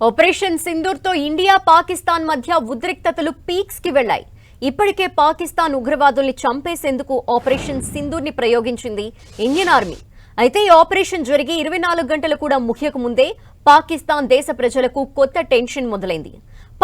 Operation Sindoor తో India Pakistan మధ్య ఉద్రిక్తతలు పీక్స్ కి వెళ్లాయి. ఇప్పటికే పాకిస్తాన్ ఉగ్రవాదుల్ని చంపేసేందుకు ఆపరేషన్ సింధూర్ ని ప్రయోగించింది ఇండియన్ ఆర్మీ. అయితే ఈ ఆపరేషన్ జరిగి 24 గంటలు కూడా ముగియక ముందే పాకిస్తాన్ దేశ ప్రజలకు కొత్త టెన్షన్ మొదలైంది.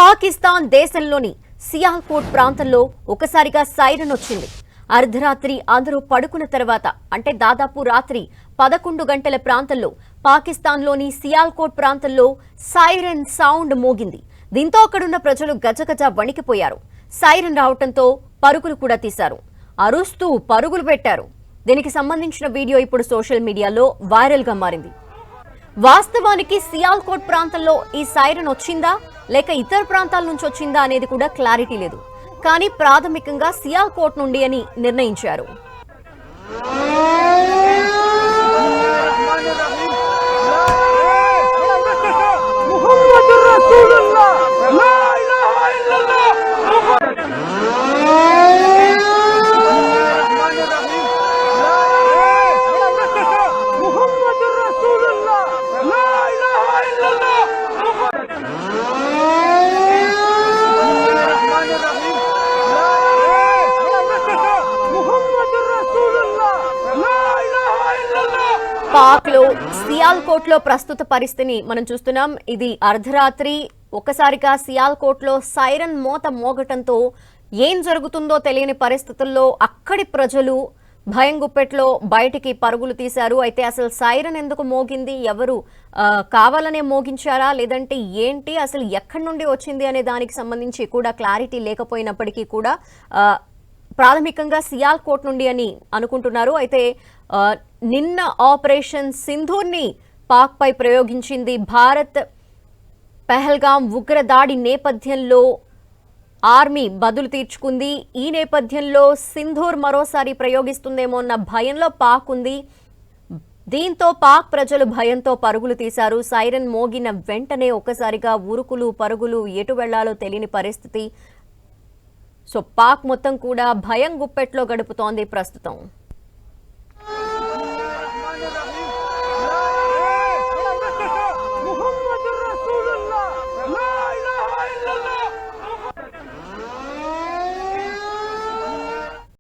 పాకిస్తాన్ దేశంలోని సియాల్కోట్ ప్రాంతంలో ఒకసారిగా సైరన్ వచ్చింది. అర్ధరాత్రి అందరూ పడుకున్న తర్వాత అంటే దాదాపు రాత్రి 11 గంటల ప్రాంతంలో పాకిస్తాన్లోని సియాల్కోట్ ప్రాంతంలో సైరన్ సౌండ్ మోగింది. దీంతో అక్కడున్న ప్రజలు గజగజ వణికిపోయారు. సైరన్ రావడంతో పరుగులు కూడా తీశారు. అరుస్తూ పరుగులు పెట్టారు. దీనికి సంబంధించిన వీడియో ఇప్పుడు సోషల్ మీడియాలో వైరల్ గా మారింది. వాస్తవానికి సియాల్కోట్ ప్రాంతంలో ఈ సైరన్ వచ్చిందా లేక ఇతర ప్రాంతాల నుంచి వచ్చిందా అనేది కూడా క్లారిటీ లేదు. కానీ ప్రాథమికంగా సియాల్కోట్ నుండి అని నిర్ణయించారు. పాక్ లో సియాల్కోట్ లో ప్రస్తుత పరిస్థితిని మనం చూస్తున్నాం. ఇది అర్ధరాత్రి ఒకసారిగా సియాల్కోట్ లో సైరన్ మోత మోగటంతో ఏం జరుగుతుందో తెలియని పరిస్థితుల్లో అక్కడి ప్రజలు భయం గుప్పెట్లో బయటికి పరుగులు తీశారు. అయితే అసలు సైరన్ ఎందుకు మోగింది, ఎవరు కావాలనే మోగించారా లేదంటే ఏంటి, అసలు ఎక్కడి నుండి వచ్చింది అనే దానికి సంబంధించి కూడా క్లారిటీ లేకపోయినప్పటికీ కూడా ప్రాథమికంగా సియాల్కోట్ నుండి అని అనుకుంటున్నారు. అయితే నిన్న ఆపరేషన్ సింధూర్ని పాక్ పై ప్రయోగించింది భారత్. పెహల్గాం ఉగ్రదాడి నేపథ్యంలో ఆర్మీ బదులు తీర్చుకుంది. ఈ నేపథ్యంలో సింధూర్ మరోసారి ప్రయోగిస్తుందేమో అన్న భయంలో పాక్ ఉంది. దీంతో పాక్ ప్రజలు భయంతో పరుగులు తీశారు. సైరన్ మోగిన వెంటనే ఒక్కసారిగా ఉరుకులు పరుగులు, ఎటు వెళ్లాలో తెలియని పరిస్థితి. సో పాక్ మొత్తం కూడా భయం గుప్పెట్లో గడుపుతోంది ప్రస్తుతం.